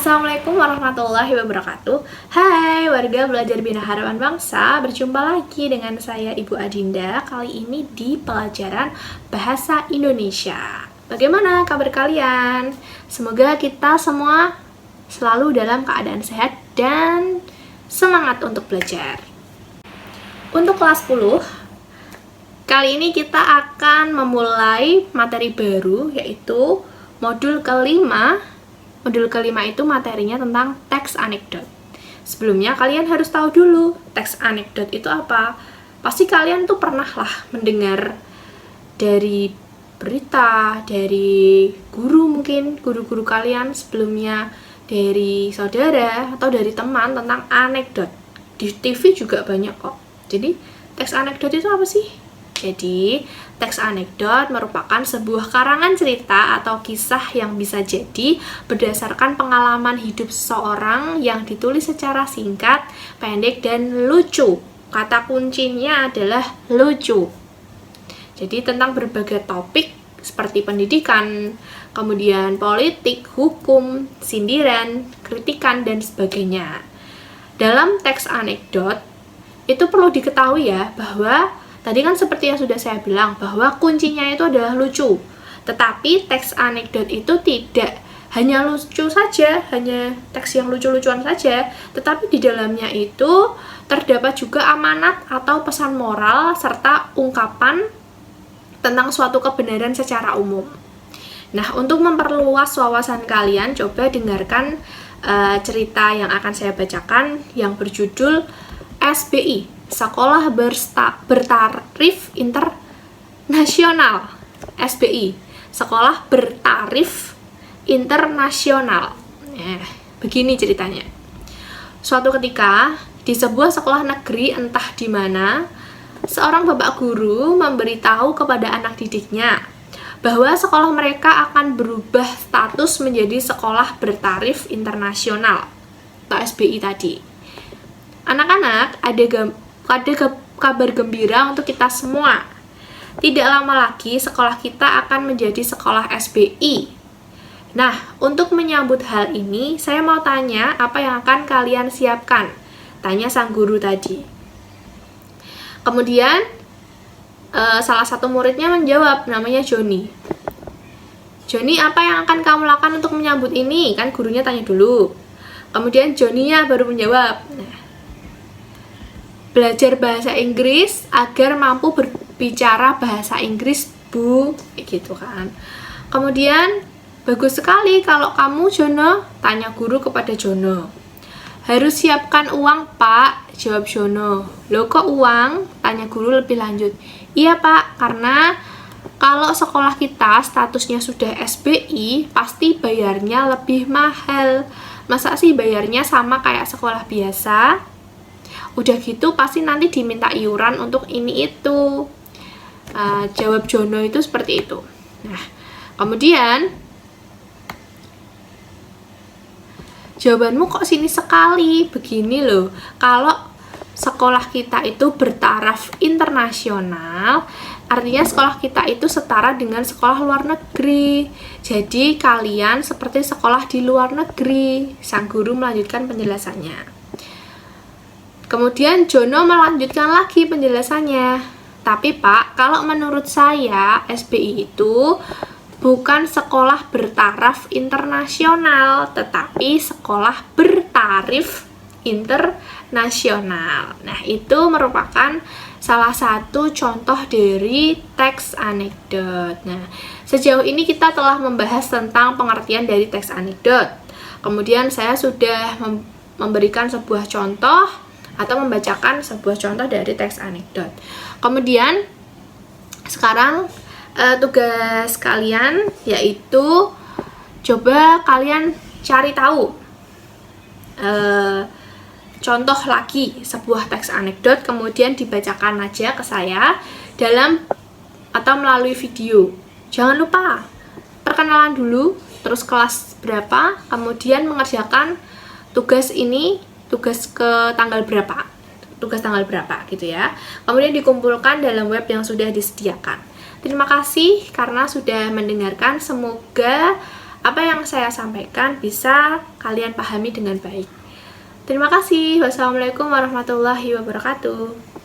Assalamualaikum warahmatullahi wabarakatuh. Hai warga belajar Bina Harapan Bangsa, berjumpa lagi dengan saya Ibu Adinda. Kali ini di pelajaran Bahasa Indonesia. Bagaimana kabar kalian? Semoga kita semua selalu dalam keadaan sehat dan semangat untuk belajar. Untuk kelas 10, kali ini kita akan memulai materi baru, yaitu modul kelima. Modul kelima itu materinya tentang teks anekdot. Sebelumnya kalian harus tahu dulu teks anekdot itu apa. Pasti kalian tuh pernah lah mendengar dari berita, dari guru mungkin, guru-guru kalian sebelumnya, dari saudara atau dari teman tentang anekdot. Di TV juga banyak kok. Jadi teks anekdot itu apa sih? Jadi, teks anekdot merupakan sebuah karangan cerita atau kisah yang bisa jadi berdasarkan pengalaman hidup seseorang yang ditulis secara singkat, pendek, dan lucu. Kata kuncinya adalah lucu. Jadi, tentang berbagai topik seperti pendidikan, kemudian politik, hukum, sindiran, kritikan, dan sebagainya. Dalam teks anekdot, itu perlu diketahui ya bahwa tadi kan seperti yang sudah saya bilang, bahwa kuncinya itu adalah lucu. Tetapi teks anekdot itu tidak hanya lucu saja, hanya teks yang lucu-lucuan saja, tetapi di dalamnya itu terdapat juga amanat atau pesan moral serta ungkapan tentang suatu kebenaran secara umum. Nah, untuk memperluas wawasan kalian, coba dengarkan cerita yang akan saya bacakan yang berjudul SBI, Sekolah Bertarif Internasional. SBI, Sekolah Bertarif Internasional. Begini ceritanya. Suatu ketika, di sebuah sekolah negeri entah di mana, seorang bapak guru memberitahu kepada anak didiknya bahwa sekolah mereka akan berubah status menjadi Sekolah Bertarif Internasional atau SBI tadi. Anak-anak, ada kabar gembira untuk kita semua. Tidak lama lagi sekolah kita akan menjadi sekolah SBI. Nah, untuk menyambut hal ini, saya mau tanya apa yang akan kalian siapkan? Tanya sang guru tadi. Kemudian, salah satu muridnya menjawab, namanya Joni. Joni, apa yang akan kamu lakukan untuk menyambut ini? Kan gurunya tanya dulu. Kemudian Joninya baru menjawab, belajar bahasa Inggris agar mampu berbicara bahasa Inggris, Bu, gitu kan. Kemudian, bagus sekali kalau kamu, Jono, tanya guru kepada Jono. Harus siapkan uang, Pak, jawab Jono. Loh, kok uang? Tanya guru lebih lanjut. Iya, Pak, karena kalau sekolah kita statusnya sudah SBI, pasti bayarnya lebih mahal. Masa sih bayarnya sama kayak sekolah biasa? Udah gitu pasti nanti diminta iuran untuk ini itu. Jawab Jono itu seperti itu. Nah, kemudian jawabanmu kok sini sekali? Begini loh, kalau sekolah kita itu bertaraf internasional, artinya sekolah kita itu setara dengan sekolah luar negeri. Jadi kalian seperti sekolah di luar negeri. Sang guru melanjutkan penjelasannya. Kemudian Jono melanjutkan lagi penjelasannya. Tapi Pak, kalau menurut saya SBI itu bukan sekolah bertaraf internasional, tetapi sekolah bertarif internasional. Nah, itu merupakan salah satu contoh dari teks anekdot. Nah, sejauh ini kita telah membahas tentang pengertian dari teks anekdot. Kemudian saya sudah memberikan sebuah contoh atau membacakan sebuah contoh dari teks anekdot. Kemudian sekarang tugas kalian yaitu coba kalian cari tahu contoh lagi sebuah teks anekdot, kemudian dibacakan aja ke saya dalam atau melalui video. Jangan lupa perkenalan dulu, terus kelas berapa, kemudian mengerjakan tugas ini, tugas tanggal berapa gitu ya. Kemudian dikumpulkan dalam web yang sudah disediakan. Terima kasih karena sudah mendengarkan. Semoga apa yang saya sampaikan bisa kalian pahami dengan baik. Terima kasih. Wassalamualaikum warahmatullahi wabarakatuh.